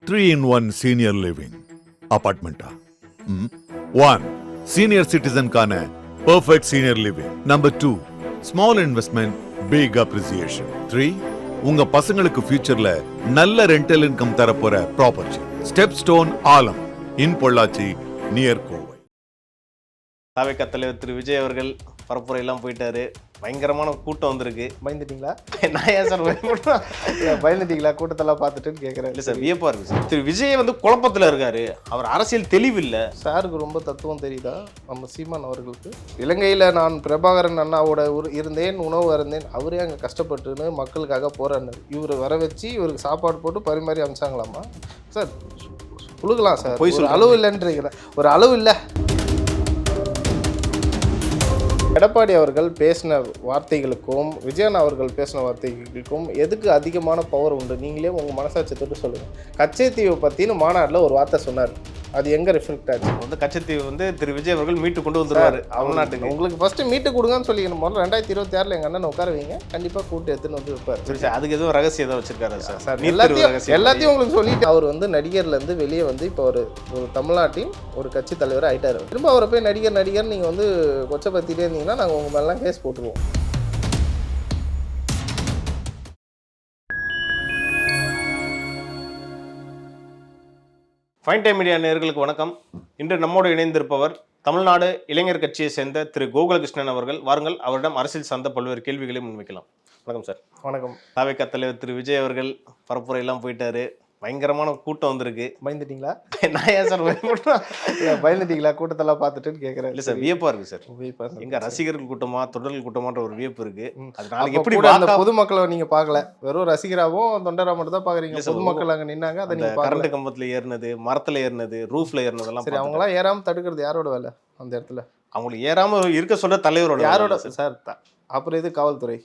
3-in-1 senior living apartment. 1. Senior citizen கான perfect senior living. Number 2. Small investment, big appreciation. 3. உங்க பசங்களுக்கு ஃபியூச்சர்ல நல்ல ரெண்டல் இன்கம் தரப்போற ப்ராப்பர்ட்டி. ஸ்டெப் ஸ்டோன் ஆலம் இன் பொள்ளாச்சி நியர் கோவை. தாவேகா தலைவர் திரு விஜய் அவர்கள் பரப்புரையெல்லாம் போயிட்டாரு. பயங்கரமான கூட்டம் வந்திருக்கு. பயந்துட்டீங்களா? நான் ஏன் சார் பயந்துட்டீங்களா கூட்டத்தெல்லாம் பார்த்துட்டுன்னு கேட்குறேன். இல்லை சார், வியப்பாக இருக்குது சார். திரு விஜய் வந்து குழப்பத்தில் இருக்காரு. அவர் அரசியல் தெளிவில்லை. சாருக்கு ரொம்ப தத்துவம் தெரியுதா நம்ம சீமான் அவர்களுக்கு? இலங்கையில் நான் பிரபாகரன் அண்ணாவோட இருந்தேன், உணவு இருந்தேன், அவரே அங்கே கஷ்டப்பட்டுன்னு மக்களுக்காக போராடினார். இவர் வர வச்சு இவருக்கு சாப்பாடு போட்டு பரிமாறி அனுப்பிச்சாங்களாமா சார்? புழுகலாம் சார், போய் ஒரு அளவு இல்லைன்றீங்க. ஒரு அளவு இல்லை. எடப்பாடி அவர்கள் பேசின வார்த்தைகளுக்கும் விஜயன் அவர்கள் பேசின வார்த்தைகளுக்கும் எதுக்கு அதிகமான பவர் உண்டு? நீங்களே உங்கள் மனசாட்சி தொட்டு சொல்லுங்கள். கச்சைத்தீவை பற்றின மாநாட்டில் ஒரு வார்த்தை சொன்னார், அது எங்கே ரிஃப்ளெக்ட் ஆச்சு? வந்து கச்சத்தீவு வந்து திரு விஜய் அவர்கள் மீட்டு கொண்டு வந்துருவாரு தமிழ்நாட்டுக்கு. உங்களுக்கு ஃபஸ்ட்டு மீட்டு கொடுங்கன்னு சொல்லிக்கணும். முதல்ல 2026 எங்கள் அண்ணன் உட்கார வைங்க, கண்டிப்பாக கூட்டு எடுத்துன்னு வந்து வைப்பார். சரி சார், அதுக்கு எதுவும் ரகசியம் எதாவது வச்சிருக்காரு சார்? சார் எல்லாத்தையும் உங்களுக்கு சொல்லிட்டு அவர் வந்து நடிகர்லேருந்து வெளியே வந்து இப்போ ஒரு தமிழ்நாட்டின் ஒரு கட்சி தலைவர் ஆகிட்டார். திரும்ப அவரை போய் நடிகர் நீங்கள் வந்து கொச்சப்படுத்திட்டே இருந்தீங்கன்னா நாங்கள் உங்கள் மேலாம் கேஸ் போட்டுருவோம். ஃபைன் டைம் மீடியா நேயர்களுக்கு வணக்கம். இன்று நம்மோடு இணைந்திருப்பவர் தமிழ்நாடு இளைஞர் கட்சியை சேர்ந்த திரு கோகுலகிருஷ்ணன் அவர்கள். வாருங்கள், அவரிடம் அரசியல் சார்ந்த பல்வேறு கேள்விகளை முன்வைக்கலாம். வணக்கம் சார். வணக்கம். தாவேகா தலைவர் திரு விஜய் அவர்கள் பரப்புரையெல்லாம் போயிட்டாரு. பயங்கரமான கூட்டம் வந்திருக்கு. பயந்துட்டீங்களா? நான் ஏன் சார் பயந்துட்டீங்களா கூட்டத்தெல்லாம் பார்த்துட்டுன்னு கேட்குறேன். இல்லை சார், வியப்பாக இருக்குது சார். எங்க ரசிகர்கள் கூட்டமா தொண்டர்கள் கூட்டமான்ற ஒரு வியப்பு இருக்கு. அதனால எப்படி அந்த பொதுமக்களை நீங்க பார்க்கல, வெறும் ரசிகராகவும் தொண்டரா மட்டும் தான் பாக்குறீங்க. பொதுமக்கள் அங்க நின்னாங்க, அதை நீங்க கரண்ட் கம்பத்துல ஏறினது, மரத்துல ஏறினது, ரூஃப்ல ஏறினதெல்லாம் சரி. அவங்க எல்லாம் ஏறாம தடுக்கிறது யாரோட வேலை அந்த இடத்துல? அவங்களுக்கு ஏறாம இருக்க சொல்ற தலைவரோட. யாரோட சார்? அப்புறம் இது காவல்துறை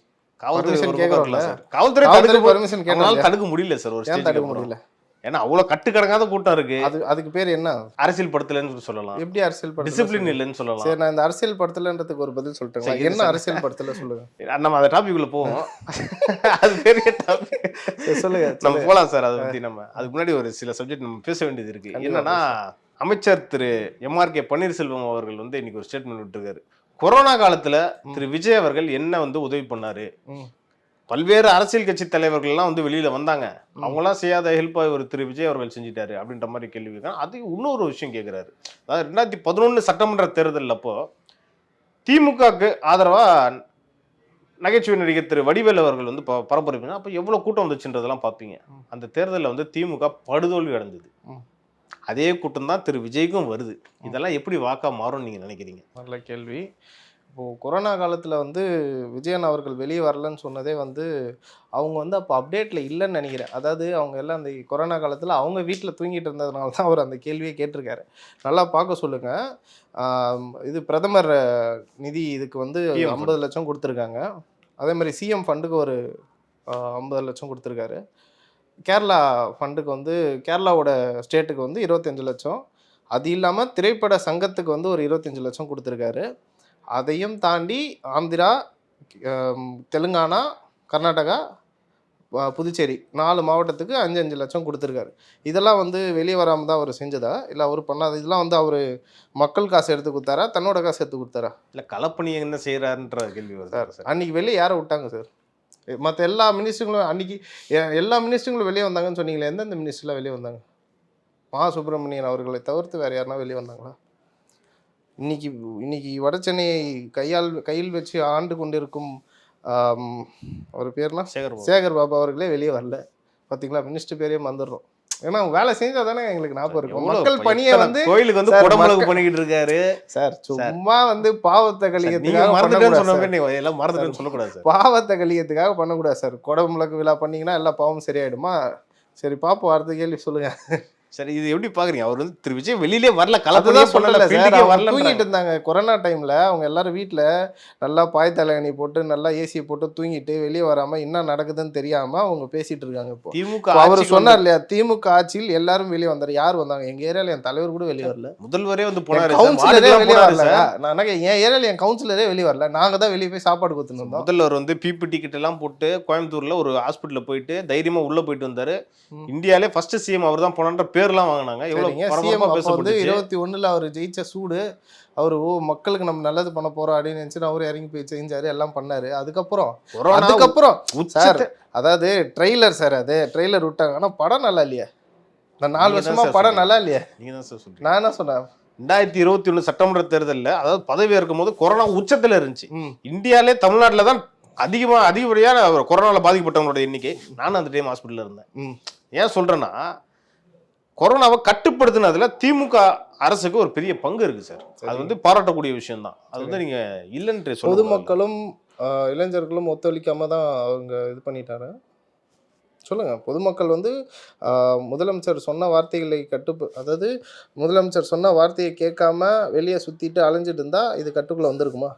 கேட்கறோம்ல சார். காவல்துறை பர்மிஷன் கேட்டாலும் தடுக்க முடியல சார். ஒரு ஸ்டேஜ் தடுக்க முடியல. ஏன்னா அவ்வளவு கட்டுக்கடங்காத கூட்டம் இருக்கு. அதுக்கு பேர் என்ன? அரசியல் படுத்தலன்னு சொல்லலாம். எப்படி அரசியல் படுத்தல? டிசிப்ளின் இல்லைன்னு சொல்லலாம். சரி, நான் இந்த அரசியல் படுத்தலன்றதுக்கு ஒரு பதில் சொல்லிட்டேன். என்ன அரசியல் படுத்தல சொல்லுங்க. நம்ம அந்த டாபிக் உள்ள போவோம். அது பெரிய டாபிக். சொல்லுங்க, நம்ம போலாம் சார். அதை பத்தி நம்ம அதுக்கு முன்னாடி ஒரு சில சப்ஜெக்ட் நம்ம பேச வேண்டியது இருக்கு. என்னன்னா, அமைச்சர் திரு MRK பன்னீர்செல்வம் அவர்கள் வந்து இன்னைக்கு ஒரு ஸ்டேட்மெண்ட் விட்டுருக்காரு. கொரோனா காலத்துல திரு விஜய் அவர்கள் என்ன வந்து உதவி பண்ணாரு? பல்வேறு அரசியல் கட்சி தலைவர்கள்லாம் வந்து வெளியில வந்தாங்க, அவங்களாம் செய்யாத ஹெல்ப் ஒரு திரு விஜய் அவர்கள் செஞ்சுட்டாரு அப்படின்ற மாதிரி கேள்வி கேட்கறாங்க. அது இன்னொரு விஷயம் கேட்கிறாரு. அதாவது 2011 சட்டமன்ற தேர்தல் அப்போ திமுகவுக்கு ஆதரவா நகைச்சுவை நடிகர் திரு வடிவேல் அவர்கள் வந்து பரப்புரைப்பினா அப்போ எவ்வளவு கூட்டம் வந்துச்சுன்றதெல்லாம் பார்ப்பீங்க. அந்த தேர்தலில் வந்து திமுக படுதோல்வி அடைஞ்சது. அதே கூட்டம் தான் திரு விஜய்க்கும் வருது. இதெல்லாம் எப்படி வாக்கா மாறும்னு நீங்க நினைக்கிறீங்க? நல்ல கேள்வி. இப்போது கொரோனா காலத்தில் வந்து விஜயன் அவர்கள் வெளியே வரலன்னு சொன்னதே வந்து அவங்க வந்து அப்போ அப்டேட்டில் இல்லைன்னு நினைக்கிறேன். அதாவது அவங்க எல்லாம் அந்த கொரோனா காலத்தில் அவங்க வீட்டில் தூங்கிட்டு இருந்ததுனால தான் அவர் அந்த கேள்வியை கேட்டிருக்காரு. நல்லா பார்க்க சொல்லுங்கள். இது பிரதமர் நிதி இதுக்கு வந்து 50 லட்சம் கொடுத்துருக்காங்க. அதே மாதிரி சிஎம் ஃபண்டுக்கு ஒரு 50 லட்சம் கொடுத்துருக்காரு. கேரளா ஃபண்டுக்கு வந்து கேரளாவோட ஸ்டேட்டுக்கு வந்து 25 லட்சம். அது இல்லாமல் திரைப்பட சங்கத்துக்கு வந்து ஒரு 25 லட்சம் கொடுத்துருக்காரு. அதையும் தாண்டி ஆந்திரா, தெலுங்கானா, கர்நாடகா, புதுச்சேரி 4 மாவட்டத்துக்கு 5 லட்சம் கொடுத்துருக்காரு. இதெல்லாம் வந்து வெளியே வராமல் தான் அவர் செஞ்சதா இல்லை அவர் பண்ணாத? இதெல்லாம் வந்து அவர் மக்கள் காசு எடுத்து கொடுத்தாரா, தன்னோட காசு எடுத்து கொடுத்தாரா? இல்லை களப்பணி என்ன செய்கிறாருன்ற கேள்வி வருது சார். அன்றைக்கி வெளியே யாரை விட்டாங்க சார்? மற்ற எல்லா மினிஸ்டர்களும் அன்றைக்கி எல்லா மினிஸ்டர்களும் வெளியே வந்தாங்கன்னு சொன்னீங்களே, எந்தெந்த மினிஸ்டர்லாம் வெளியே வந்தாங்க? சுப்பிரமணியன் அவர்களை தவிர்த்து வேறு யாருனா வெளியே வந்தாங்களா? இன்னைக்கு வடசென்னையை கையில் வச்சு ஆண்டு கொண்டிருக்கும் அவர் பேர்லாம் சேகர் பாபு அவர்களே வெளியே வரல. பார்த்தீங்களா? மினிஸ்டர் பேரே மறந்துடுறோம். ஏன்னா அவங்க வேலை செஞ்சால் தானே எங்களுக்கு ஞாபகம் இருக்கும். மக்கள் பணியை வந்து கோயிலுக்கு வந்து குடமுழுக்கு பண்ணிக்கிட்டு இருக்காரு சார். சும்மா வந்து பாவத்தை கழியத்துக்காக சொல்லக்கூடாது. பாவத்தை கழியத்துக்காக பண்ணக்கூடாது சார். குடமுழுக்கு விழா பண்ணீங்கன்னா எல்லா பாவமும் சரியாயிடுமா? சரி பார்ப்போம், அடுத்த கேள்வி சொல்லுங்க. சரி, இது எப்படி பாக்குறீங்க? அவர் வந்து திரு விஜய் வெளியிலே வரல, அதுதான் கலப்பதையே சொல்லல பண்ணல, சார். ஃபீல்டுக்கே அவங்க வரல. தூங்கிட்டு இருந்தாங்க கொரோனா டைம்ல. அவங்க எல்லாரும் வீட்ல நல்லா பாய் தலையணி போட்டு நல்லா ஏசி போட்டு தூங்கிட்டு வெளியே வராம என்ன நடக்குதுன்னு தெரியாம அவங்க பேசிட்டு இருக்காங்க. இப்போ திமுக இப்போ அவர் ஆட்சிக்கு சொன்னார் இல்லையா, திமுக ஆட்சியில் எல்லாரும் வெளியே வந்தாரு. யார் வந்தாங்க? எங்க ஏரியால என் தலைவர் கூட வெளியே வரல, முதல்வரே வந்து போனாரு, கவுன்சிலரே வெளியே வரல. சார். நான் என்ன, என் ஏரியால என் கவுன்சிலரே வெளியே வரல, நாங்க தான் வெளியே போய் சாப்பாடு கொடுத்துட்டு இருந்தோம். முதல்வர் வந்து பிபி டிக்கெட் எல்லாம் போட்டு கோயம்புத்தூர்ல ஒரு ஹாஸ்பிட்டல்ல போயிட்டு தைரியமா உள்ள போயிட்டு வந்தாரு. இந்தியாலே ஃபர்ஸ்ட் சிஎம் அவர் தான் போனான்ற பேர்லாம் வாங்கினாங்க. எவ்வளவு சரிங்க, பரபரப்பா சிஎம் அப்போ வந்து பேசப்பட்டுச்சு. 21ல் அவர் ஜெயிச்ச சூடு, அவர் மக்களுக்கு நம்ம நல்லது பண்ண போறோம் அப்படின்னு நினைச்சு அவரு இறங்கி போய் செஞ்சாரு, எல்லாம் பண்ணாரு. அதுக்கப்புறம் கொரோனா சார், உச்சத்தை அதாவது ட்ரெய்லர் சார், அது ட்ரெய்லர் விட்டாங்க, ஆனா படம் நல்லா இல்லையா? இந்த 4 நீங்க தான் வருஷமா சார் படம் சொல்றீங்க. நல்லா இல்லையா? நீங்க தான் சார் சொல்றீங்க. நான் என்ன சொன்னேன்? 2021 சட்டமன்ற தேர்தல்ல, அதாவது பதவி ஏற்கும் போது கொரோனா உச்சத்துல இருந்துச்சு. ம். இந்தியாலே தமிழ்நாட்டுல தான் அதிகப்படியான கொரோனால பாதிக்கப்பட்டவங்களோட எண்ணிக்கை. நானும் அந்த டைம் ஹாஸ்பிட்டல்ல இருந்தேன். ம். ஏன் சொல்றேன்னா, கொரோனாவை கட்டுப்படுத்தினதுல திமுக அரசுக்கு ஒரு பெரிய பங்கு இருக்கு சார். அது வந்து பாராட்டக்கூடிய விஷயம் தான். அது வந்து நீங்க இல்லைன்னு சொல்ல பொதுமக்களும் இளைஞர்களும் ஒத்துழைக்காம தான் அவங்க இது பண்ணிட்டாரு. சொல்லுங்க. பொதுமக்கள் வந்து முதலமைச்சர் சொன்ன வார்த்தைகளை அதாவது முதலமைச்சர் சொன்ன வார்த்தையை கேட்காம வெளியே சுத்திட்டு அலைஞ்சிட்டு இருந்தா இது கட்டுக்குள்ள வந்திருக்குமா?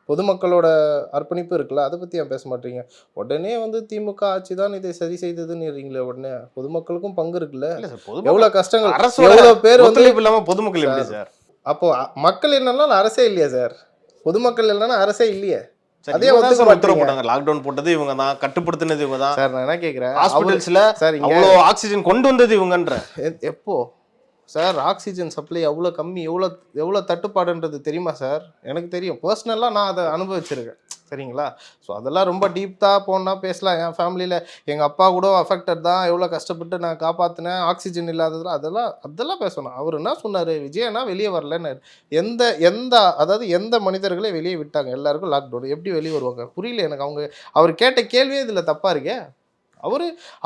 பொதுமக்களோட அர்ப்பணிப்பு இருக்குல்ல, அதை பத்தி ஏன் பேச மாட்டீங்க? உடனே வந்து திமுக ஆட்சி தான் இதை சரி செய்ததுன்னு உடனே பொதுமக்களுக்கும் பங்கு இருக்குல்ல. எவ்வளவு கஷ்டங்கள், எவ்வளவு பேர் வந்து இல்லாம பொதுமக்கள் எப்படி சார்? அப்போ மக்கள் இல்லைன்னா அரசே இல்லையா சார்? பொதுமக்கள் இல்லைன்னா அரசே இல்லையே. அதே உத்தரவு போட்டாங்க. லாக்டவுன் போட்டது இவங்க தான், கட்டுப்படுத்தினது இவங்க தான். சார் நான் என்ன கேட்கிறேன், ஹாஸ்பிட்டல்ஸ்ல சார் அவ்வளவு ஆக்சிஜன் கொண்டு வந்தது இவங்கன்ற. எப்போ சார் ஆக்சிஜன் சப்ளை எவ்வளோ கம்மி, எவ்வளோ தட்டுப்பாடுன்றது தெரியுமா சார்? எனக்கு தெரியும், பர்சனலாக நான் அதை அனுபவிச்சிருக்கேன். சரிங்களா? ஸோ அதெல்லாம் ரொம்ப டீப்தாக போனால் பேசலாம். என் ஃபேமிலியில் எங்கள் அப்பா கூட அஃபெக்டட் தான், எவ்வளோ கஷ்டப்பட்டு நான் காப்பாற்றினேன், ஆக்சிஜன் இல்லாததில் அதெல்லாம் பேசணும். அவர் என்ன சொன்னார்? விஜயனா வெளியே வரலன்னு. அதாவது எந்த மனிதர்களே வெளியே விட்டாங்க? எல்லாருக்கும் லாக்டவுன், எப்படி வெளியே வருவாங்க? புரியல எனக்கு. அவர் கேட்ட கேள்வியே இதில் தப்பாக இருக்கே.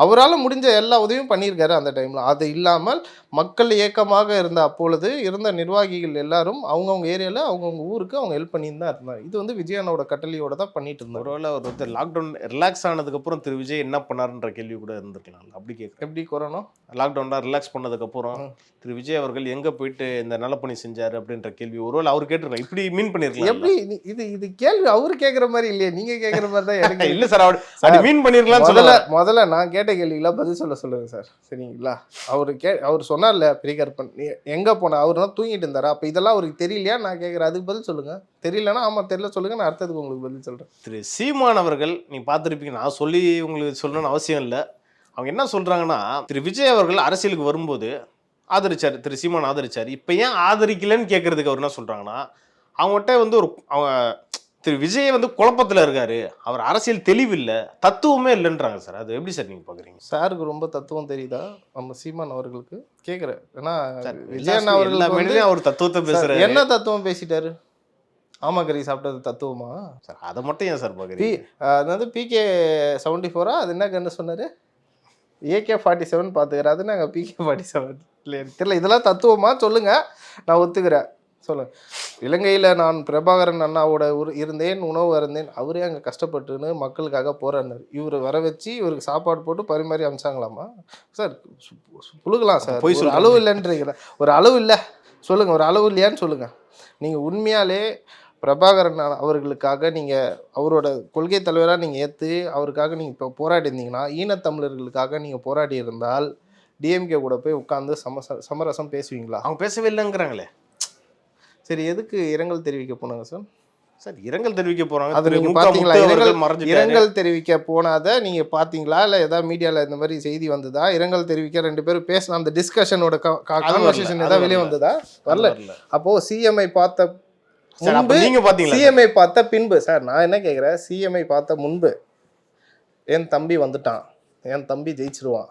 அவரால் முடிஞ்ச எல்லா உதவியும் பண்ணியிருக்காரு அந்த டைமில். அது இல்லாமல் மக்கள் இயக்கமாக இருந்த அப்பொழுது இருந்த நிர்வாகிகள் எல்லாரும் அவங்கவுங்க ஏரியாவில் அவங்கவுங்க ஊருக்கு அவங்க ஹெல்ப் பண்ணிட்டு தான் இருந்தாங்க. இது வந்து விஜயனோட கட்டளையோட தான் பண்ணிட்டு இருந்தாங்க. ஒருவேளை அவர் வந்து லாக்டவுன் ரிலாக்ஸ் ஆனதுக்கப்புறம் திரு விஜய் என்ன பண்ணாருன்ற கேள்வி கூட இருந்திருக்கலாம். அப்படி கேட்குறேன். எப்படி கொரோனா லாக்டவுன்லாம் ரிலாக்ஸ் பண்ணதுக்கப்புறம் திரு விஜய் அவர்கள் எங்கே போயிட்டு இந்த நலப்பணி செஞ்சார் அப்படின்ற கேள்வி ஒருவேளை அவர் கேட்டிருக்கலாம். இப்படி மீன் பண்ணியிருக்கலாம். எப்படி இது கேள்வி அவரு கேட்குற மாதிரி இல்லையே, நீங்கள் கேட்குற மாதிரி தான் எனக்கு. இல்லை சார், அப்படி மீன் பண்ணியிருக்கலாம். முதல்ல நான் கேட்ட கேள்விக்கெல்லாம் பதில் சொல்லுங்க சார். சரிங்களா? அவர் சொன்னார்ல பிரிகற்பன் எங்கே போனா, அவர்னா தூங்கிட்டு இருந்தாரா? அப்போ இதெல்லாம் அவருக்கு தெரியலையா? நான் கேட்குறேன், அதுக்கு பதில் சொல்லுங்க. தெரியலன்னா ஆமாம் தெரியல சொல்லுங்க, நான் அடுத்ததுக்கு உங்களுக்கு பதில் சொல்கிறேன். திரு சீமான் அவர்கள் நீங்கள் பார்த்துருப்பீங்க, நான் சொல்லி உங்களுக்கு சொல்லணும்னு அவசியம் இல்லை. அவங்க என்ன சொல்கிறாங்கன்னா, திரு விஜய் அவர்கள் அரசியலுக்கு வரும்போது ஆதரிச்சார், திரு சீமான் ஆதரிச்சார். இப்போ ஏன் ஆதரிக்கலன்னு கேட்கறதுக்கு அவர் என்ன சொல்கிறாங்கன்னா, அவங்ககிட்ட வந்து அவங்க திரு விஜய் வந்து குழப்பத்தில் இருக்காரு, அவர் அரசியல் தெளிவில்லை, தத்துவமே இல்லைன்றாங்க சார். அது எப்படி சார் நீங்கள் பார்க்குறீங்க? சாருக்கு ரொம்ப தத்துவம் தெரியுதா நம்ம சீமான் அவர்களுக்கு? கேட்குறேன். ஏன்னா விஜயன் அவர்கள் அவர் தத்துவத்தை பேசுகிறார். என்ன தத்துவம் பேசிட்டாரு? ஆமாக்கறி சாப்பிட்டது தத்துவமா சார்? அதை மட்டும் ஏன் சார் பார்க்குறீங்க? அது வந்து PK-74 அது என்ன கண்ணு சொன்னார்? AK-47 பார்த்துக்கிறேன், அது நாங்கள் PK-47 இல்லை தெரியல. இதெல்லாம் தத்துவமா? சொல்லுங்க, நான் ஒத்துக்கிறேன். சொல்லுங்க. இலங்கையில் நான் பிரபாகரன் அண்ணாவோட இருந்தேன், உணவு இருந்தேன், அவரே அங்கே கஷ்டப்பட்டுன்னு மக்களுக்காக போராடினார். இவர் வர வச்சு இவருக்கு சாப்பாடு போட்டு பரிமாறி அமிச்சாங்களாமா சார்? புழுகலாம் சார். போய் ஒரு அளவு இல்லைன்றீங்களா? ஒரு அளவு இல்லை சொல்லுங்க, ஒரு அளவு இல்லையான்னு சொல்லுங்க. நீங்கள் உண்மையாலே பிரபாகரன் அவர்களுக்காக நீங்கள் அவரோட கொள்கை தலைவராக நீங்கள் ஏற்று அவருக்காக நீங்கள் இப்போ போராடி இருந்தீங்கன்னா, ஈழத்தமிழர்களுக்காக நீங்கள் போராடி இருந்தால் டிஎம்கே கூட போய் உட்காந்து சமரசம் பேசுவீங்களா? அவங்க பேசவே இல்லைங்கிறாங்களே. சரி, எதுக்கு இரங்கல் தெரிவிக்க போனாங்க சார்? சார் இரங்கல் தெரிவிக்க போறாங்க, அது நீங்க பாத்தீங்களா? இரங்கல் தெரிவிக்க போனாத நீங்க பாத்தீங்களா? இல்ல ஏதாவது மீடியால இந்த மாதிரி செய்தி வந்ததா? இரங்கல் தெரிவிக்க 2 பேரும் பேசின அந்த டிஸ்கஷனோட கான்வர்சேஷன் ஏதாவது வெளியே வந்ததா? வரல. அப்போ சிஎம்ஐ பார்த்த முன்பு, நீங்க பாத்தீங்களா? சிஎம்ஐ பார்த்த பின்பு சார் நான் என்ன கேட்குறேன், சிஎம்ஐ பார்த்த முன்பு என் தம்பி வந்துட்டான், என் தம்பி ஜெயிச்சிருவான்,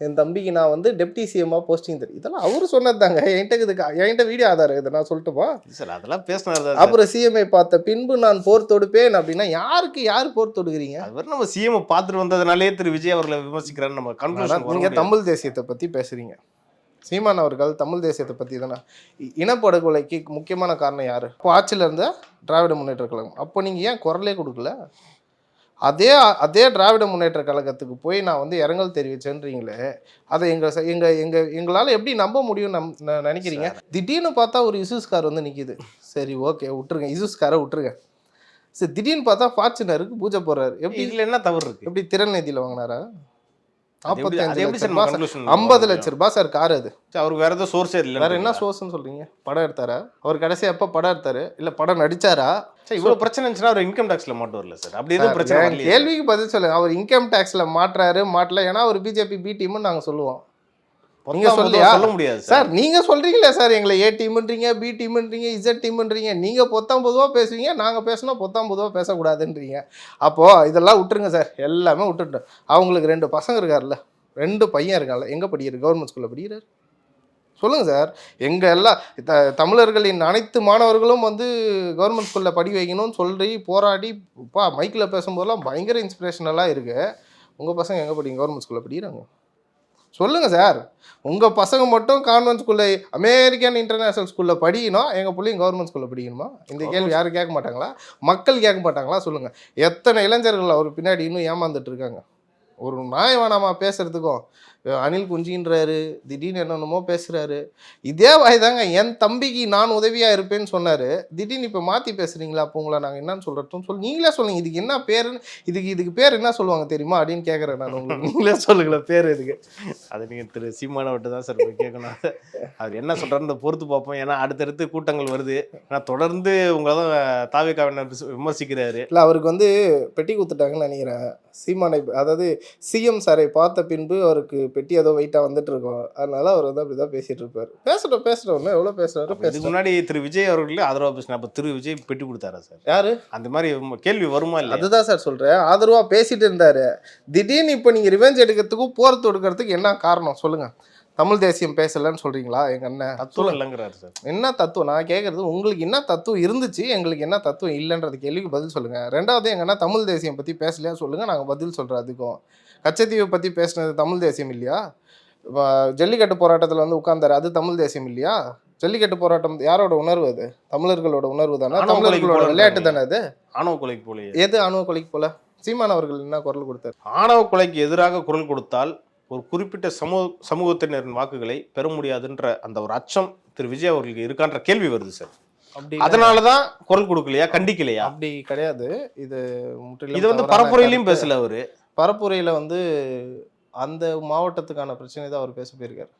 என் தம்பிக்கு நான் வந்து டெப்டி சிஎம்மாக போஸ்டிங் தெரியும், இதெல்லாம் அவரு சொன்னது தாங்க. என்கிட்ட வீடியோ ஆதாரம் இதை நான் சொல்லட்டுமா சார்? அதெல்லாம் பேசினாரு. அப்புறம் சிஎம்ஐ பார்த்த பின்பு நான் போர் தொடுப்பேன் அப்படின்னா யார் போர் தொடுக்கிறீங்க? அது நம்ம சிஎம் பார்த்துட்டு வந்ததுனாலே திரு விஜய் அவர்களை விமர்சிக்கிறாரு. நம்ம கன்க்ளூஷன். நீங்க தமிழ் தேசியத்தை பத்தி பேசுறீங்க. சீமான் அவர்கள் தமிழ் தேசியத்தை பத்தி தானே. இனப்படுகொலைக்கு முக்கியமான காரணம் யாரு? இப்போ ஆட்சியில் இருந்த திராவிட முன்னேற்ற கழகம். அப்போ நீங்க ஏன் குரலே கொடுக்கல? அதே அதே திராவிட முன்னேற்ற கழகத்துக்கு போய் நான் வந்து இரங்கல் தெரிவிச்சேன்றீங்களே, அதை எங்களால் எப்படி நம்ப முடியும் நினைக்கிறீங்க? திடீர்னு பார்த்தா ஒரு இசூஸ் கார் வந்து நிற்கிது. சரி ஓகே விட்டுருங்க, இசூஸ் காரை விட்டுருங்க. சரி திடீர்னு பார்த்தா ஃபார்ச்சுனருக்கு பூஜை போடுறாரு. எப்படி இதுல என்ன தவறு இருக்கு? எப்படி திறன்நிதியில் வாங்கினாரா? அது எப்படி 45 நம்ம லட்சம் conclusion 50 லட்சம் ரூபாய் சார் கார் அது. அவருக்கு வேற ஏதோ சோர்ஸே இல்லை. வேற என்ன சோர்ஸ்னு சொல்றீங்க? படம் எடுத்தாரா அவர்? கடைசியா எப்ப படம் எடுத்தாரு? இல்ல படம் நடிச்சாரா? இவ்வளவு பிரச்சனை இருந்துச்சுன்னா அவர் இன்கம் டாக்ஸ்ல மாட்டு வரல சார். அப்படி எதுவும் பிரச்சனை என் கேள்விக்கு பதில் சொல்லுங்க. அவர் இன்கம் டாக்ஸ்ல மாட்டுறாரு மாட்டல, ஏன்னா அவர் பிஜேபி பி டீம்னு நாங்க சொல்லுவோம். நீங்க சொல்லியா? சொல்ல முடியாது சார் நீங்க சொல்றீங்களே சார், எங்களை ஏ டீம்ன்றீங்க, பி டீம்ன்றீங்க, இசட் டீம்ன்றீங்க. நீங்க பொத்தாம் பொதுவா பேசுவீங்க, நாங்க பேசினா பொத்தாம் பொதுவா பேசக்கூடாதுன்றீங்க. அப்போ இதெல்லாம் விட்டுருங்க சார், எல்லாமே விட்டுட்டோம். அவங்களுக்கு 2 பசங்க இருக்காருல்ல, 2 பையன் இருக்காங்கல்ல, எங்க படிக்கிறார்? கவர்மெண்ட் ஸ்கூல்ல படிக்கிறார். சொல்லுங்க சார். எங்க எல்லா தமிழர்களின் அனைத்து மாணவர்களும் வந்து கவர்மெண்ட் ஸ்கூல்ல படி வைக்கணும்னு சொல்லி போராடி மைக்கில் பேசும்போதெல்லாம் பயங்கர இன்ஸ்பிரேஷனலாக இருக்கு. உங்க பசங்க எங்க படிங்க? கவர்மெண்ட் ஸ்கூல்ல படிக்கிறாங்க. சொல்லுங்க சார். உங்க பசங்க மட்டும் கான்வென்ட் ஸ்கூல்ல, அமெரிக்கன் இன்டர்நேஷனல் ஸ்கூல்ல படிக்கணும், எங்க பிள்ளைங்க கவர்மெண்ட் ஸ்கூல்ல படிக்கணுமா? இந்த கேள்வி யாரும் கேட்க மாட்டாங்களா? மக்கள் கேட்க மாட்டாங்களா? சொல்லுங்க. எத்தனை இளைஞர்கள் அவர் பின்னாடி இன்னும் ஏமாந்துட்டு இருக்காங்க. ஒரு நாய் வேணாமா பேசுறதுக்கும்? அனில் குஞ்சின்றாரு, திடீர்னு என்னென்னமோ பேசுறாரு. இதே வாய்தாங்க என் தம்பிக்கு நான் உதவியா இருப்பேன்னு சொன்னாரு. திடீர்னு இப்போ மாற்றி பேசுறீங்களா? அப்போ உங்களை நாங்கள் என்னன்னு சொல்கிறோம் சொல்லி நீங்களே சொல்லுங்க. இதுக்கு என்ன பேருன்னு, இதுக்கு பேர் என்ன சொல்லுவாங்க தெரியுமா அப்படின்னு கேட்குறேன் நான் உங்களுக்கு. நீங்களே சொல்லுங்களேன் பேர் இதுக்கு. அதை நீங்கள் திரு சீமானை விட்டு தான் சார் போய் கேட்கணும். அவர் என்ன சொல்கிறாருன்னு பொறுத்து பார்ப்போம். ஏன்னா அடுத்தடுத்து கூட்டங்கள் வருது. ஆனால் தொடர்ந்து உங்களை தான் தாவேக்காவினர் விமர்சிக்கிறாரு. இல்லை, அவருக்கு வந்து பெட்டி கொடுத்துட்டாங்கன்னு நினைக்கிறேன் சீமானை. அதாவது சிஎம் சாரை பார்த்த பின்பு அவருக்கு பெட்டி ஏதோ வெயிட்டாக வந்துட்டு இருக்கோம். அதனால அவர் வந்து அப்படி தான் பேசிட்டு இருப்பார். பேசுகிறோம் எவ்வளோ பேசுகிறாரு. இதுக்கு முன்னாடி திரு விஜய் அவர்களே ஆதரவாக பேசினா, அப்போ திரு விஜய் பெட்டி கொடுத்தாரா சார்? யாரு? அந்த மாதிரி கேள்வி வருமா இல்லை? அதுதான் சார் சொல்கிறேன். ஆதரவாக பேசிட்டு இருந்தாரு. திடீர்னு இப்போ நீங்கள் ரிவெஞ்ச் எடுக்கிறதுக்கும் போர் தொடுக்கிறதுக்கு என்ன காரணம் சொல்லுங்கள்? தமிழ் தேசியம் பேசலன்னு சொல்கிறீங்களா? எங்கள் அண்ணன் தத்துவம் இல்லைங்கிறாரு சார். என்ன தத்துவம்? நான் கேட்குறது உங்களுக்கு என்ன தத்துவம் இருந்துச்சு, எங்களுக்கு என்ன தத்துவம் இல்லைன்றது கேள்விக்கு பதில் சொல்லுங்கள். ரெண்டாவது, எங்கள் அண்ணன் தமிழ் தேசியம் பற்றி பேசலையா சொல்லுங்கள், நாங்கள் பதில் சொல்கிறோம். அதுக்கும் கச்சத்தீவை பற்றி பேசினது தமிழ் தேசியம் இல்லையா? ஜல்லிக்கட்டு போராட்டத்தில் வந்து உட்கார்ந்தாரு, அது தமிழ் தேசியம் இல்லையா? ஜல்லிக்கட்டு போராட்டம் யாரோட உணர்வு? அது தமிழர்களோட உணர்வு தானே, தமிழர்களோட விளையாட்டு தானே அது. ஆணவ கொலைக்கு போல. எது ஆணவ கொலைக்கு போல? சீமான் அவர்கள் என்ன குரல் கொடுத்தார்? ஆணவ கொலைக்கு எதிராக குரல் கொடுத்தால் ஒரு குறிப்பிட்ட சமூகத்தினரின் வாக்குகளை பெற முடியாதுன்ற அந்த ஒரு அச்சம் திரு விஜய் அவர்களுக்கு இருக்கான்ற கேள்வி வருது சார். அப்படி அதனாலதான் குரல் கொடுக்கலையா, கண்டிக்கலையா? அப்படி கிடையாது. இது வந்து பரப்புரையிலையும் பேசல அவரு. பரப்புரையில வந்து அந்த மாவட்டத்துக்கான பிரச்சனை தான் அவர் பேச போயிருக்காரு.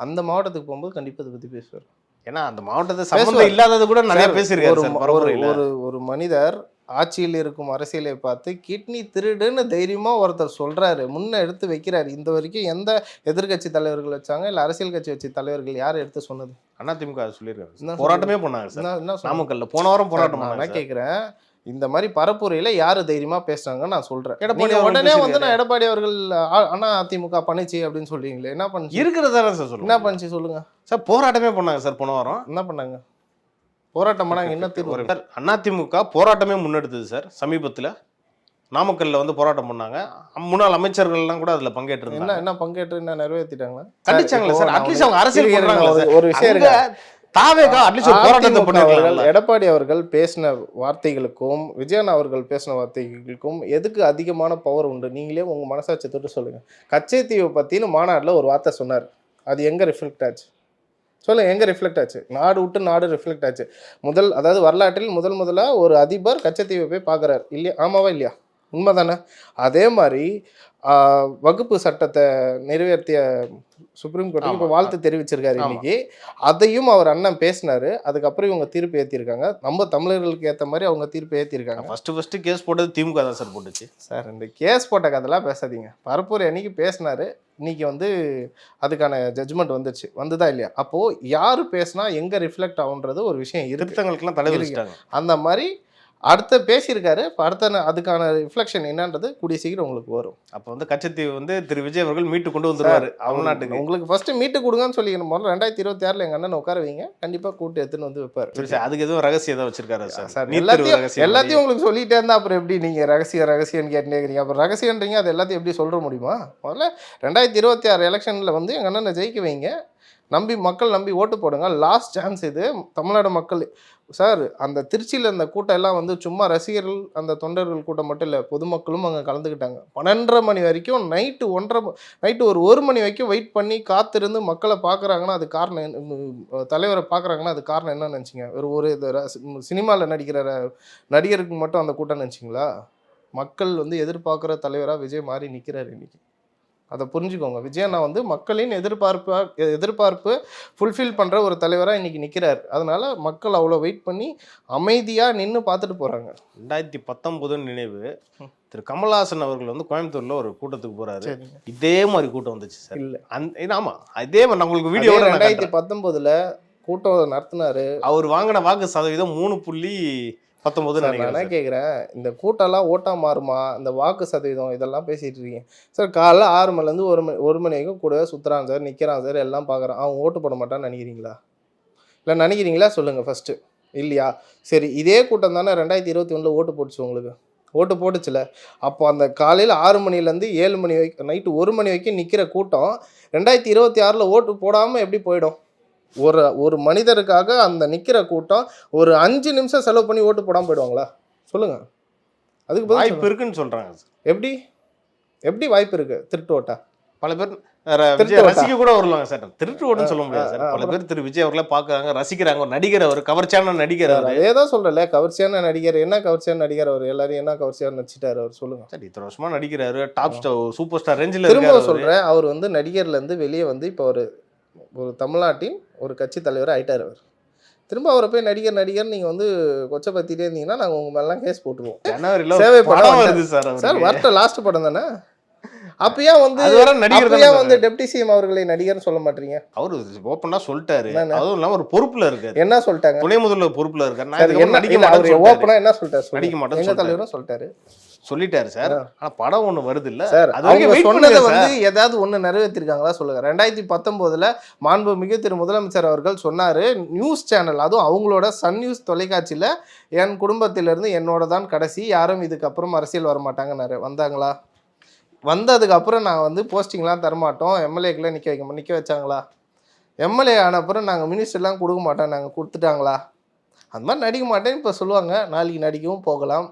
அந்த மாவட்டத்துக்கு போகும்போது கண்டிப்பா இதை பத்தி பேசுவார். ஏன்னா அந்த மாவட்டத்தை சம்பந்தம் இல்லாதது கூட நிறைய பேசியிருக்காரு. ஒரு மனிதர் ஆட்சியில் இருக்கும் அரசியலை பார்த்து கிட்னி திருடுன்னு தைரியமா ஒருத்தர் சொல்றாரு, முன்ன எடுத்து வைக்கிறாரு. இந்த வரைக்கும் எந்த எதிர்கட்சி தலைவர்கள் வச்சாங்க, இல்ல அரசியல் கட்சி வச்சு தலைவர்கள் யார் எடுத்து சொன்னது? அதிமுக சொல்லியிருக்காரு. போராட்டமே பண்ணாங்க நாமக்கல்ல. போன வாரம் போராட்டம். நான் கேட்கிறேன், இந்த மாதிரி பரப்புரையில யாரு தைரியமா பேசுறாங்கன்னு நான் சொல்றேன். எடப்பாடி உடனே வந்து நான் எடப்பாடி அவர்கள் அண்ணா அதிமுக பண்ணிச்சு அப்படின்னு சொல்றீங்களே, என்ன பண்ணுச்சு? இருக்கிறதா சார் சொல்லுங்க. என்ன பண்ணுச்சு சொல்லுங்க சார். போராட்டமே பண்ணாங்க சார். போன வாரம் என்ன பண்ணாங்க? போராட்டம் பண்ணாங்க. என்ன தீர்வு? அதிமுக போராட்டமே முன்னெடுத்தது சார். சமீபத்துல நாமக்கல்ல வந்து போராட்டம் பண்ணாங்க. முன்னாள் அமைச்சர்கள் எல்லாம் கூட அதுல பங்கேற்று என்ன பங்கேற்று என்ன நிறைவேற்றிட்டாங்களா? கண்டிச்சாங்களா சார்? அட்லீஸ்ட் அவங்க அரசியல் ஒரு விஷயம் இருக்கு. எடப்பாடி அவர்கள் பேசின வார்த்தைகளுக்கும் விஜயன் அவர்கள் பேசின வார்த்தைகளுக்கும் எதுக்கு அதிகமான பவர் உண்டு? நீங்களே உங்க மனசாட்சி தொட்டு சொல்லுங்க. கச்சத்தீவை பத்தின்னு மாநாடுல ஒரு வார்த்தை சொன்னார். அது எங்க ரிஃப்ளெக்ட் ஆச்சு சொல்லுங்க? எங்க ரிஃப்ளெக்ட் ஆச்சு? நாடு விட்டு நாடு ரிஃப்ளெக்ட் ஆச்சு. அதாவது வரலாற்றில் முதலா ஒரு அதிபர் கச்சத்தீவை போய் பார்க்குறாரு இல்லையா? ஆமாவா இல்லையா? உண்மைதானே? அதே மாதிரி வகுப்பு சட்டத்தை நிறைவேற்றிய சுப்ரீம் கோர்ட்டுக்கு இப்போ வாழ்த்து தெரிவிச்சிருக்காரு இன்னைக்கு. அதையும் அவர் அண்ணன் பேசினாரு. அதுக்கப்புறம் இவங்க தீர்ப்பு ஏற்றிருக்காங்க. நம்ம தமிழர்களுக்கு ஏற்ற மாதிரி அவங்க தீர்ப்பு ஏற்றிருக்காங்க. ஃபர்ஸ்ட் கேஸ் போட்டது திமுக தான் சார் போட்டுச்சு. சார் இந்த கேஸ் போட்ட கதெல்லாம் பேசாதீங்க. பரப்புரை அன்னைக்கு பேசினாரு, இன்னைக்கு வந்து அதுக்கான ஜட்ஜ்மெண்ட் வந்துச்சு. வந்துதா இல்லையா? அப்போ யாரு பேசினா எங்க ரிஃப்ளெக்ட் ஆகுன்றது ஒரு விஷயம் இருக்கு. திருத்தங்களுக்கெல்லாம் தலைவலிச்சிட்டாங்க. அந்த மாதிரி அடுத்த பேசியிருக்காரு. அடுத்த அதுக்கான ரிஃப்ளெக்ஷன் என்னன்றது கூடிய சீக்கிரம் உங்களுக்கு வரும். அப்போ வந்து கச்சத்தீவு வந்து திரு விஜய் அவர்கள் மீட்டு கொண்டு வந்துருவாரு அவங்க நாட்டுக்கு. உங்களுக்கு ஃபர்ஸ்ட் மீட்டு கொடுங்கன்னு சொல்லிக்கணும். முதல்ல 2026 எங்க அண்ணன் உட்கார வைங்க, கண்டிப்பா கூட்டு எடுத்துன்னு வந்து வைப்பாரு. அதுக்கு எதுவும் ரகசியம் ஏதாவது வச்சிருக்காரு சார்? எல்லாத்தையும் உங்களுக்கு சொல்லிட்டே இருந்தா அப்புறம் எப்படி நீங்க ரகசியம் கேட்டுக்கிறீங்க? அப்புறம் ரகசியன்றீங்க, அது எல்லாத்தையும் எப்படி சொல்ற முடியுமா? முதல்ல 2026 எலெக்ஷன்ல வந்து எங்க அண்ணனை ஜெயிக்க வைங்க. மக்கள் நம்பி ஓட்டு போடுங்க. லாஸ்ட் சான்ஸ் இது. தமிழ்நாடு மக்கள் சார், அந்த திருச்சியில் இந்த கூட்டம் எல்லாம் வந்து சும்மா ரசிகர்கள் அந்த தொண்டர்கள் கூட்டம் மட்டும் இல்லை, பொதுமக்களும் அங்கே கலந்துக்கிட்டாங்க. 12:30 மணி வரைக்கும், நைட்டு ஒரு மணி வரைக்கும் வெயிட் பண்ணி காத்திருந்து மக்களை பார்க்குறாங்கன்னா அது காரணம், தலைவரை பார்க்குறாங்கன்னா அது காரணம் என்ன நினச்சிங்க? ஒரு சினிமாவில் நடிக்கிற நடிகருக்கு மட்டும் அந்த கூட்டம் நினச்சிங்களா? மக்கள் வந்து எதிர்பார்க்குற தலைவராக விஜய் மாறி நிற்கிறார் இன்னைக்கு. அதை புரிஞ்சுக்கோங்க. விஜய் அண்ணா வந்து மக்களின் எதிர்பார்ப்பு ஃபுல்ஃபில் பண்ணுற ஒரு தலைவராக இன்னைக்கு நிற்கிறார். அதனால மக்கள் அவ்வளோ வெயிட் பண்ணி அமைதியாக நின்று பார்த்துட்டு போகிறாங்க. 2019 நினைவு, திரு கமல்ஹாசன் அவர்கள் வந்து கோயம்புத்தூர்ல ஒரு கூட்டத்துக்கு போறாரு. இதே மாதிரி கூட்டம் வந்துச்சு சார். இல்ல ஆமா, இதே மாதிரி நான் உங்களுக்கு வீடியோ 2019 கூட்டம் நடத்தினாரு. அவர் வாங்கின வாக்கு சதவீதம் 3.19 நான் கேட்குறேன், இந்த கூட்டம்லாம் ஓட்டா மாறுமா? இந்த வாக்கு சதவீதம் இதெல்லாம் பேசிட்டு இருக்கீங்க சார். காலைல 6 மணிலேருந்து 1 மணி வரைக்கும் கூடவே சுற்றுறான் சார், நிற்கிறான் சார், எல்லாம் பார்க்குறான். அவன் ஓட்டு போட மாட்டான்னு நினைக்கிறீங்களா? இல்லை நினைக்கிறீங்களா சொல்லுங்கள் ஃபஸ்ட்டு. இல்லையா? சரி, இதே கூட்டம் தானே 2021 ஓட்டு போட்டுச்சு உங்களுக்கு. ஓட்டு போட்டுச்சுல. அப்போ அந்த காலையில் 6 மணிலேருந்து 7 மணி வரைக்கும், நைட்டு 1 மணி வரைக்கும் நிற்கிற கூட்டம் 2026 ஓட்டு போடாமல் எப்படி போயிடும்? ஒரு மனிதருக்காக அந்த நிற்கிற கூட்டம் ஒரு 5 நிமிஷம் செலவு பண்ணி ஓட்டு போடாமல் போயிடுவாங்களா? சொல்லுங்கள். அதுக்கு வாய்ப்பு இருக்குன்னு சொல்கிறாங்க. எப்படி வாய்ப்பு இருக்குது? திருட்டு ஓட்டா பல பேர் ரசிக்க கூட வருவாங்க சார். திருட்டு ஓட்டுன்னு சொல்ல முடியாது சார். பல பேர் திரு விஜய் அவர்களே பார்க்குறாங்க, ரசிக்கிறாங்க. ஒரு நடிகர், அவர் கவர்ச்சியான நடிகர். அதே தான் சொல்கிறல, கவர்ச்சியான நடிகர். என்ன கவர்ச்சியான நடிகர் அவர்? எல்லாரும் என்ன கவர்ச்சியாக நடிச்சிட்டாரு அவர்? சொல்லுங்க சார். இத்தனை வருஷமா நடிக்கிறாரு, டாப் ஸ்டார், சூப்பர் ஸ்டார் ரேஞ்சில். திரும்ப சொல்கிறேன், அவர் வந்து நடிகர்லேருந்து வெளியே வந்து இப்போ ஒரு தமிழ்நாட்டின் ஒரு கட்சி தலைவர் ஆகிட்டார் அவர். திரும்ப அவரை போய் நடிகர் நீங்கள் வந்து கொச்சை பற்றிட்டே இருந்தீங்கன்னா நாங்கள் உங்கள் மேலாம் கேஸ் போட்டுருவோம். சேவை படம் வருது சார். வரட்ட லாஸ்ட் படம் தானே. அப்பயே வந்து டெப்டி சிஎம் அவர்களை நடிகர்னு சொல்ல மாட்டீங்க? அவரு ஓப்பனா சொல்லிட்டாரு. அதுவும் இல்லாம ஒரு பொறுப்புல இருக்காரு. என்ன சொல்லிட்டாங்க? துணை முதல்வர் பொறுப்புல இருக்காரு. ஓப்பனா என்ன சொல்லிட்டாரு? நடிக்க மாட்டேன் எங்க தலைவரும் சொல்லிட்டாரு சார். ஆனா படம் ஒண்ணு வருது இல்ல சார். அவங்க சொன்னதை வந்து ஏதாவது ஒண்ணு நிறைவேற்றிருக்காங்களா சொல்லுங்க. 2019 மாண்புமிகு திரு முதலமைச்சர் அவர்கள் சொன்னாரு, நியூஸ் சேனல், அதுவும் அவங்களோட சன் நியூஸ் தொலைக்காட்சியில, என் குடும்பத்திலிருந்து என்னோட தான் கடைசி, யாரும் இதுக்கப்புறம் அரசியல் வரமாட்டாங்கன்னாரு. வந்தாங்களா? வந்ததுக்கு அப்புறம் நான் வந்து போஸ்டிங்லாம் தரமாட்டோம், எம்எல்ஏக்கெல்லாம் நிற்க வச்சாங்களா? எம்எல்ஏ ஆன அப்புறம் நாங்கள் மினிஸ்டர்லாம் கொடுக்க மாட்டோம், நாங்கள் கொடுத்துட்டாங்களா? அந்த மாதிரி நடிக்க மாட்டேன்னு இப்போ சொல்லுவாங்க. நாளைக்கு நடிக்கவும் போகலாம்.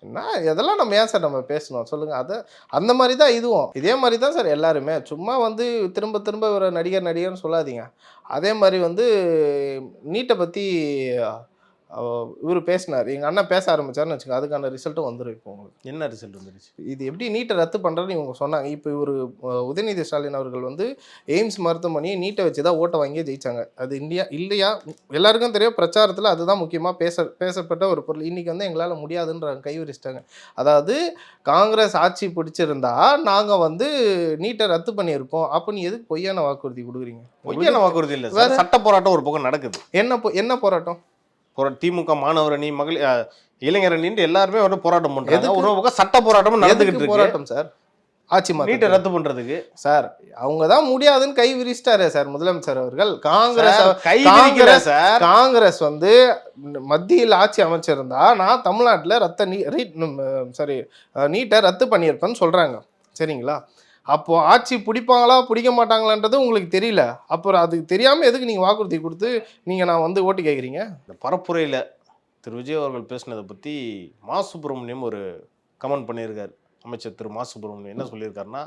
என்ன இதெல்லாம் நம்ம ஏன் சார் நம்ம பேசணும் சொல்லுங்கள். அந்த மாதிரி தான் இதுவும் இதே மாதிரி தான் சார். எல்லாருமே சும்மா வந்து திரும்ப ஒரு நடிகர்னு சொல்லாதீங்க. அதே மாதிரி வந்து நீட்டை பற்றி இவர் பேசினார், எங்கள் அண்ணன் பேச ஆரம்பிச்சாருன்னு வச்சுக்கோங்க, அதுக்கான ரிசல்ட்டும் வந்துடும். இப்போ உங்களுக்கு என்ன ரிசல்ட் வந்துருச்சு? இது எப்படி நீட்டை ரத்து பண்ணுறதுன்னு இவங்க சொன்னாங்க. இப்போ இவர் உதயநிதி ஸ்டாலின் அவர்கள் வந்து எய்ம்ஸ் மருத்துவமனையை நீட்டை வச்சு தான் ஓட்டை வாங்கியே ஜெயிச்சாங்க. அது இல்லையா எல்லாருக்கும் தெரியும். பிரச்சாரத்தில் அதுதான் முக்கியமாக பேசப்பட்ட ஒரு பொருள். இன்றைக்கி வந்து எங்களால் முடியாதுன்ற கை விரிச்சிட்டாங்க. அதாவது காங்கிரஸ் ஆட்சி பிடிச்சிருந்தா நாங்கள் வந்து நீட்டை ரத்து பண்ணியிருக்கோம். அப்போ நீ எதுக்கு பொய்யான வாக்குறுதி கொடுக்குறீங்க? பொய்யான வாக்குறுதி இல்லை சார். சட்ட போராட்டம் ஒரு பக்கம் நடக்குது. என்ன போராட்டம்? திமுக மாணவர் அணி, மகளிர் இளைஞர் அணின்னு எல்லாருமே வந்து போராட்டம் பண்றாங்க. ஒரு பக்கம் சட்ட போராட்டம் நடந்துகிட்டு இருக்கு. போராட்டம் சார். ஆட்சி நீட்டை ரத்து பண்றதுக்கு சார் அவங்க தான் முடியாதுன்னு கை விரிச்சிட்டாரு சார் முதலமைச்சர் அவர்கள். காங்கிரஸ் வந்து மத்தியில் ஆட்சி அமைச்சிருந்தா நான் தமிழ்நாட்டில் நீட்டை ரத்து பண்ணியிருப்பேன்னு சொல்றாங்க. சரிங்களா? அப்போ ஆட்சி பிடிப்பாங்களா பிடிக்க மாட்டாங்களான்றது உங்களுக்கு தெரியல. அப்புறம் அதுக்கு தெரியாமல் எதுக்கு நீங்கள் வாக்குறுதி கொடுத்து நீங்கள் நான் வந்து ஓட்டு கேட்குறீங்க? இந்த பரப்புரையில் திரு விஜய் அவர்கள் பேசினதை பற்றி மா சுப்பிரமணியம் ஒரு கமெண்ட் பண்ணியிருக்காரு. அமைச்சர் திரு மா சுப்பிரமணியம் என்ன சொல்லியிருக்காருன்னா,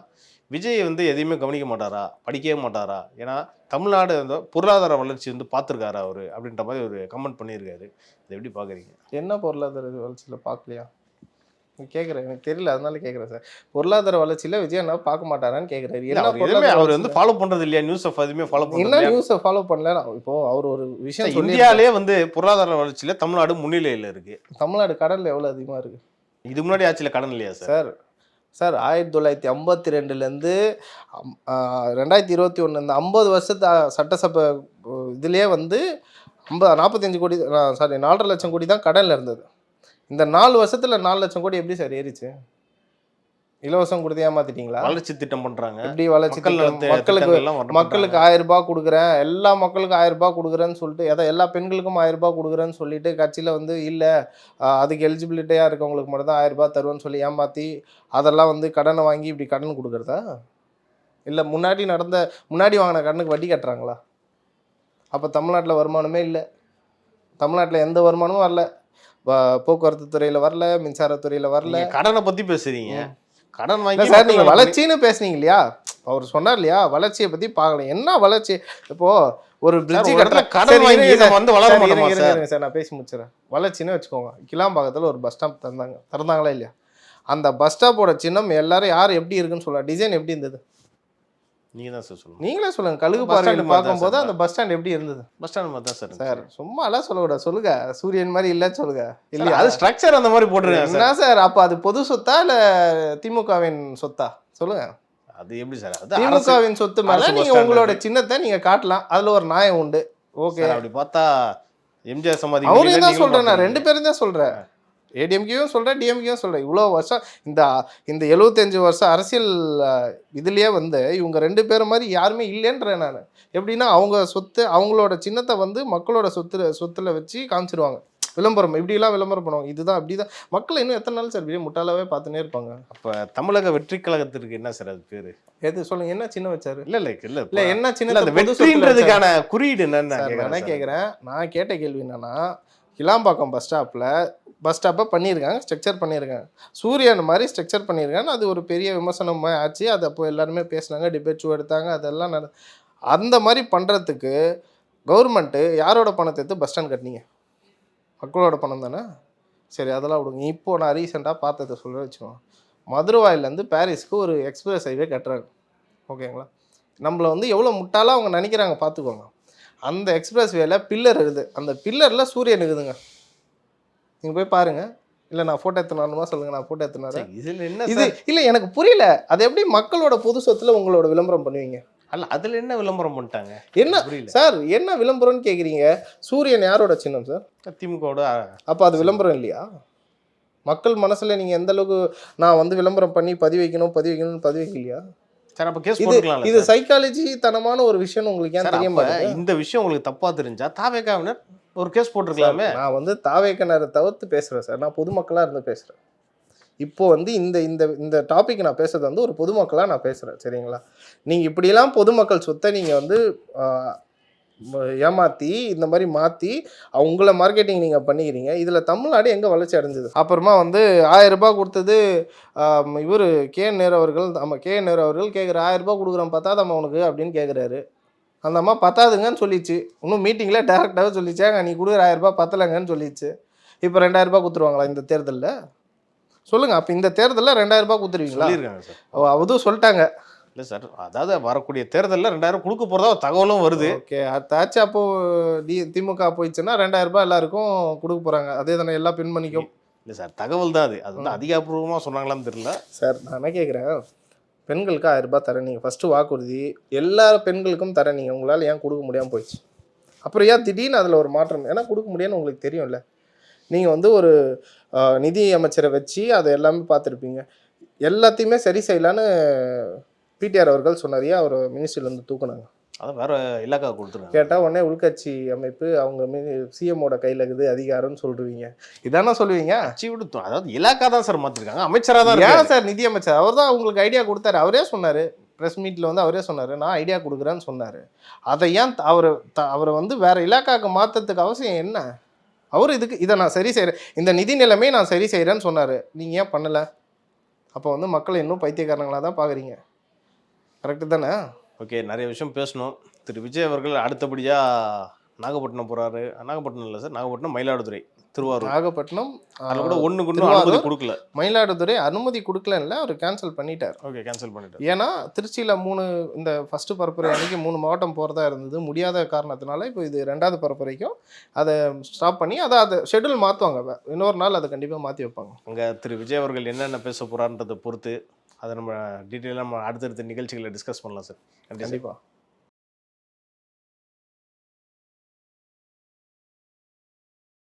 விஜய் வந்து எதையுமே கவனிக்க மாட்டாரா, படிக்கவே மாட்டாரா, ஏன்னா தமிழ்நாடு அந்த பொருளாதார வளர்ச்சி வந்து பார்த்துருக்காரா அவர் அப்படின்ற மாதிரி ஒரு கமெண்ட் பண்ணியிருக்காரு. இதை எப்படி பார்க்குறீங்க? என்ன பொருளாதார வளர்ச்சியில் பார்க்கலையா கேட்குறேன், எனக்கு தெரியல, அதனால கேட்குறேன் சார். பொருளாதார வளர்ச்சியில் விஜய் என்ன பார்க்க மாட்டாரான்னு கேட்குறாரு. அவர் வந்து ஃபாலோ பண்ணுறது இல்லையா? நியூஸ் எதுவுமே ஃபாலோ பண்ணல. என்ன நியூஸை ஃபாலோ பண்ணல? இப்போ அவர் ஒரு விஷயம், இந்தியாவிலே வந்து பொருளாதார வளர்ச்சியில் தமிழ்நாடு முன்னிலையில் இருக்கு. தமிழ்நாடு கடனில் எவ்வளோ அதிகமாக இருக்கு? இதுக்கு முன்னாடி ஆட்சியில் கடன் இல்லையா சார்? சார் 1952லேருந்து 2021 இந்த 50 வருஷத்து சட்டசபை இதுலேயே வந்து 45 கோடி 4.5 லட்சம் கோடி தான் கடனில் இருந்தது. இந்த 4 வருஷத்துல 4 லட்சம் கோடி எப்படி சார் ஏறிச்சு? இலவசம் கொடுத்து ஏமாத்திட்டீங்களா? வளர்ச்சி திட்டம் பண்றாங்க. எப்படி வளர்ச்சி திட்டம்? மக்களுக்கு 1000 ரூபாய் கொடுக்குறேன், எல்லா மக்களுக்கும் 1000 ரூபாய் கொடுக்குறேன்னு சொல்லிட்டு, எல்லா பெண்களுக்கும் 1000 ரூபாய் கொடுக்குறேன்னு சொல்லிட்டு கட்சியில் வந்து இல்லை அதுக்கு எலிஜிபிலிட்டியாக இருக்கவங்களுக்கு மட்டும் தான் 1000 ரூபாய் தருவேன்னு சொல்லி ஏமாற்றி அதெல்லாம் வந்து கடனை வாங்கி இப்படி கடன் கொடுக்குறதா? இல்லை முன்னாடி வாங்கின கடனுக்கு வட்டி கட்டுறாங்களா? அப்போ தமிழ்நாட்டில் வருமானமே இல்லை. தமிழ்நாட்டில் எந்த வருமானமும் வரல. போக்குவரத்து துறையில் வரல, மின்சாரத்துறையில் வரல. கடனை பற்றி பேசுறீங்க. கடன் வாங்கி சார் நீங்கள் வளர்ச்சின்னு பேசுனீங்க இல்லையா? அவர் சொன்னார் இல்லையா, வளர்ச்சியை பற்றி பார்க்கல. என்ன வளர்ச்சி? இப்போ ஒரு பிரிட்ஜ் கடன் வாங்கி வந்து வளர மாட்டோமா சார்? நான் பேசி முடிச்சிடறேன். வளர்ச்சின்னு வச்சுக்கோங்க, கிளாம்பாக்கத்தில் ஒரு பஸ் ஸ்டாப் திறந்தாங்களா இல்லையா? அந்த பஸ் ஸ்டாப்போட சின்னம் எல்லாரும் யார் எப்படி இருக்குன்னு சொல்ல, டிசைன் எப்படி இருந்தது? நீங்க தான் சார் சொல்லணும். நீங்களே சொல்லுங்க. கழுகு பார்வையில் பார்க்கும்போது அந்த பஸ் ஸ்டாண்ட் எப்படி இருந்தது? பஸ் ஸ்டாண்ட் மாதிரி தான் சார். சார் சும்மா எல்லாம் சொல்லக்கூடாது, சொல்லுங்க. சூரியன் மாதிரி இல்லைன்னு சொல்லுங்க. இல்லையா, அது ஸ்ட்ரக்சர் அந்த மாதிரி போட்டுருக்காங்க. என்ன சார் அப்போ அது பொது சொத்தா இல்லை திமுகவின் சொத்தா? சொல்லுங்க. அது எப்படி சார்? அது திமுகவின் சொத்து மேல நீங்க உங்களோட சின்னத்தை நீங்க காட்டலாம், அதுல ஒரு நியாயம் உண்டு. ஓகே, அப்படி பார்த்தா எம்ஜிஆர் சமாதி அவரையும் தான் சொல்றேன், நான் 2 பேரும் தான் சொல்றேன். ஏடிஎம்கேயும் சொல்கிறேன், டிஎம்கேயும் சொல்கிறேன். இவ்வளோ வருஷம் இந்த 75 வருஷம் அரசியல் இதுலேயே வந்து இவங்க 2 பேரும் மாதிரி யாருமே இல்லைன்றேன் நான். எப்படின்னா அவங்க சொத்து, அவங்களோட சின்னத்தை வந்து மக்களோட சொத்துல வச்சு காமிச்சிருவாங்க. விளம்பரம் இப்படிலாம் விளம்பரம் பண்ணுவாங்க. இதுதான் அப்படிதான். மக்கள் இன்னும் எத்தனை நாள் சார் பெரிய முட்டாளாவே பார்த்துனே இருப்பாங்க? அப்போ தமிழக வெற்றி கழகத்திற்கு என்ன சார் அது பேர்? எது சொல்லுங்க, என்ன சின்ன வச்சாரு? இல்லை என்ன சின்ன வெற்றின்றதுக்கான குறியீடு என்னன்னு நான் கேட்குறேன். நான் கேட்ட கேள்வி என்னன்னா, கிளாம்பாக்கம் பஸ் ஸ்டாப்பை பண்ணியிருக்காங்க, ஸ்ட்ரக்சர் பண்ணியிருக்காங்க, சூரியன் மாதிரி ஸ்ட்ரக்சர் பண்ணியிருக்காங்க. அது ஒரு பெரிய விமர்சனமாக ஆச்சு. அது அப்போ எல்லாருமே பேசினாங்க, டிபேட் ஷோ எடுத்தாங்க, அதெல்லாம் அந்த மாதிரி பண்ணுறதுக்கு கவர்மெண்ட்டு யாரோட பணத்தை எடுத்து பஸ் ஸ்டாண்ட் கட்டினீங்க? மக்களோட பணம் தானே. சரி, அதெல்லாம் விடுங்க. இப்போது நான் ரீசெண்டாக பார்த்ததை சொல்ல வச்சுக்கோங்க. மதுரவாயிலேருந்து பாரிஸ்க்கு ஒரு எக்ஸ்பிரஸ் ஹைவே கட்டுறாங்க. ஓகேங்களா? நம்மளை வந்து எவ்வளோ முட்டாளாக அவங்க நினைக்கிறாங்க பார்த்துக்கோங்க. அந்த எக்ஸ்பிரஸ் வேல பில்லர் இருக்குது, அந்த பில்லரில் சூரியன் இருக்குதுங்க. நீங்கள் போய் பாருங்க. இல்லை நான் ஃபோட்டோ எடுத்துனாருமா சொல்லுங்கள், நான் ஃபோட்டோ எடுத்துனாரு. இதில் என்ன இது இல்லை, எனக்கு புரியல. அது எப்படி மக்களோட பொது சொத்துல உங்களோட விளம்பரம் பண்ணுவீங்க? அல்ல, அதில் என்ன விளம்பரம் பண்ணிட்டாங்க? என்ன சார், என்ன விளம்பரம்னு கேட்குறீங்க? சூரியன் யாரோட சின்னம் சார்? திமுகவோட. அப்போ அது விளம்பரம் இல்லையா? மக்கள் மனசில் நீங்கள் எந்த அளவுக்கு நான் வந்து விளம்பரம் பண்ணி பதிவு வைக்கணும்னு பதிவு வைக்கலையா? சார் அப்போ கேஸ் போட்டுக்கலாம். இது சைக்காலஜி தனமான ஒரு விஷயம். உங்களுக்கு ஏன் தெரிய மாட்டேங்குது? இந்த விஷயம் உங்களுக்கு தப்பாக தெரிஞ்சா தாவேக்காவினர் ஒரு கேஸ் போட்டிருக்கலாமே. நான் வந்து தாவேக்கனரை தவிர்த்து பேசுகிறேன் சார். நான் பொதுமக்களாக இருந்து பேசுகிறேன். இப்போ வந்து இந்த டாபிக் நான் பேசுறது வந்து ஒரு பொதுமக்களாக நான் பேசுகிறேன். சரிங்களா? நீங்கள் இப்படிலாம் பொதுமக்கள் சொத்தை நீங்கள் வந்து ஏமாற்றி இந்த மாதிரி மாற்றி அவங்கள மார்க்கெட்டிங் நீங்கள் பண்ணிக்கிறீங்க. இதில் தமிழ்நாடு எங்கே வளர்ச்சி அடைஞ்சது? அப்புறமா வந்து 1000 ரூபாய் கொடுத்தது இவர் KN நேரு அவர்கள். ஆமாம், KN நேரு அவர்கள் கேட்குற 1000 ரூபாய் கொடுக்குறோம் பத்தாதம்மா உனக்கு அப்படின்னு கேட்குறாரு. அந்த அம்மா பத்தாதுங்கன்னு சொல்லிச்சு. இன்னும் மீட்டிங்கில் டேரெக்டாகவே சொல்லிச்சாங்க, நீ கொடுக்குற 1000 ரூபாய் பத்தலைங்கன்னு சொல்லிச்சு. இப்போ 2000 ரூபாய் கொடுத்துருவாங்களா இந்த தேர்தலில்? சொல்லுங்கள். அப்போ இந்த தேர்தலில் 2000 ரூபாய் கொடுத்துருவீங்களா? அதுவும் சொல்லிட்டாங்க. இல்லை சார், அதாவது வரக்கூடிய தேர்தலில் 2000 கொடுக்க போகிறதா தகவலும் வருது. ஓகே, அடுத்தாச்சு. அப்போது திமுக போயிடுச்சுன்னா 2000 ரூபாய் எல்லாருக்கும் கொடுக்க போகிறாங்க. அதே தானே எல்லா பெண்மணிக்கும்? இல்லை சார், தகவல் தான் அது. அது வந்து அதிகாரப்பூர்வமாக சொன்னாங்களான்னு தெரியல சார். நான் என்ன கேட்குறேன், பெண்களுக்கு 1000 ரூபாய் தரேன் நீங்கள் ஃபஸ்ட்டு வாக்குறுதி எல்லா பெண்களுக்கும் தரேன். நீங்கள் உங்களால் ஏன் கொடுக்க முடியாமல் போயிடுச்சு? அப்புறம் ஏன் திடீர்னு அதில் ஒரு மாற்றம்? ஏன்னா கொடுக்க முடியும்னு உங்களுக்கு தெரியும்ல. நீங்கள் வந்து ஒரு நிதி அமைச்சரை வச்சு அதை எல்லாமே பார்த்துருப்பீங்க. எல்லாத்தையுமே சரி செய்யலான்னு PTR அவர்கள் சொன்னார். ஏன் அவர் மினிஸ்ட்ரியிலேருந்து தூக்குனாங்க? அதை வேறு இலாக்கா கொடுத்துருங்க. கேட்டால் உடனே உள்கட்சி அமைப்பு அவங்க CMோட கையில் இருக்குது அதிகாரம்னு சொல்லுவீங்க. இதானே சொல்லுவீங்க? அதாவது இலாக்கா தான் சார் மாற்றிருக்காங்க, அமைச்சராக தான். ஏன் சார் நிதி அமைச்சர்? அவர் தான் உங்களுக்கு ஐடியா கொடுத்தாரு. அவரே சொன்னார், ப்ரெஸ் மீட்டில் வந்து அவரே சொன்னார், நான் ஐடியா கொடுக்குறேன்னு சொன்னார். அதை ஏன் அவரை வந்து வேறு இலாக்காவுக்கு மாற்றத்துக்கு அவசியம் என்ன? அவர் இதை நான் சரி செய்கிறேன், இந்த நிதி நிலைமையை நான் சரி செய்கிறேன்னு சொன்னார். நீங்கள் ஏன் பண்ணலை? அப்போ வந்து மக்களை இன்னும் பைத்தியக்காரங்களாக தான் பார்க்குறீங்க. கரெக்டு தானே? ஓகே, நிறைய விஷயம் பேசணும். திரு விஜய் அவர்கள் அடுத்தபடியாக நாகப்பட்டினம் போகிறாரு. நாகப்பட்டினம் இல்லை சார், நாகப்பட்டினம், மயிலாடுதுறை, திருவாரூர். நாகப்பட்டினம் அதில் கூட ஒன்றுக்கு அனுமதி கொடுக்கல. மயிலாடுதுறை அனுமதி கொடுக்கலன்னு அவர் கேன்சல் பண்ணிட்டார். ஓகே, கேன்சல் பண்ணிட்டார். ஏன்னா திருச்சியில் 3 இந்த ஃபஸ்ட்டு பரப்புரை அன்றைக்கி 3 மாவட்டம் போகிறதா இருந்தது. முடியாத காரணத்தினால இப்போ இது 2வது பரப்புரைக்கும் அதை ஸ்டாப் பண்ணி அதை ஷெட்யூல் மாற்றுவாங்க. இன்னொரு நாள் அதை கண்டிப்பாக மாற்றி வைப்பாங்க. அங்கே திரு விஜய் அவர்கள் என்னென்ன பேச போகிறான்றதை பொறுத்து அதை நம்ம டீட்டெயிலாக நம்ம அடுத்தடுத்த நிகழ்ச்சிகளை டிஸ்கஸ் பண்ணலாம் சார். கண்டிப்பாக.